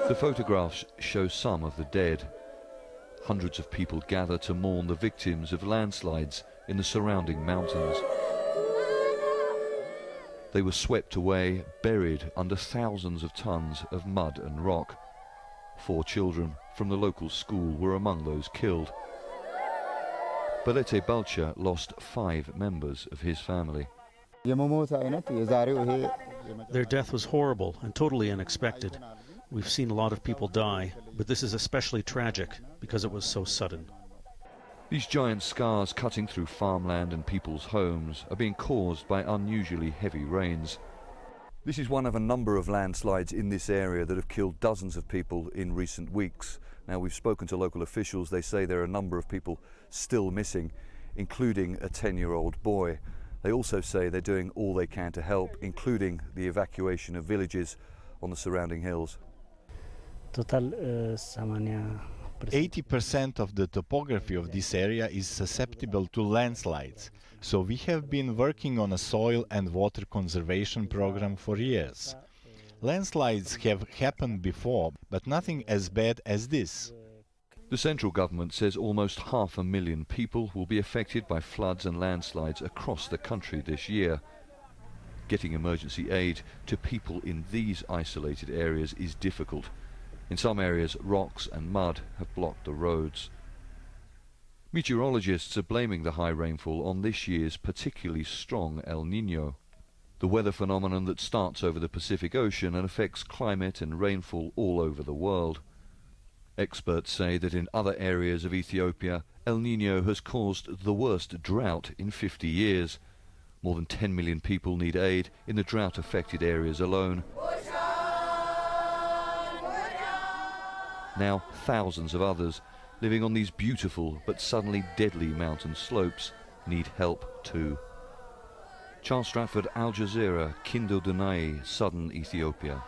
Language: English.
The photographs show some of the dead. Hundreds of people gather to mourn the victims of landslides in the surrounding mountains. They were swept away, buried under thousands of tons of mud and rock. 4 children from the local school were among those killed. Balete Balcha lost 5 members of his family. Their death was horrible and totally unexpected. We've seen a lot of people die, but this is especially tragic because it was so sudden. These giant scars cutting through farmland and people's homes are being caused by unusually heavy rains. This is one of a number of landslides in this area that have killed dozens of people in recent weeks. Now, we've spoken to local officials. They say there are a number of people still missing, including a 10-year-old boy. They also say they're doing all they can to help, including the evacuation of villages on the surrounding hills. 80% of the topography of this area is susceptible to landslides, so we have been working on a soil and water conservation program for years. Landslides have happened before, but nothing as bad as this. The central government says almost 500,000 people will be affected by floods and landslides across the country this year. Getting emergency aid to people in these isolated areas is difficult. In some areas, rocks and mud have blocked the roads. Meteorologists are blaming the high rainfall on this year's particularly strong El Niño, the weather phenomenon that starts over the Pacific Ocean and affects climate and rainfall all over the world. Experts say that in other areas of Ethiopia, El Niño has caused the worst drought in 50 years. More than 10 million people need aid in the drought-affected areas alone. Now thousands of others living on these beautiful but suddenly deadly mountain slopes need help too. Charles Stratford, Al Jazeera, Kindo Dunai, southern Ethiopia.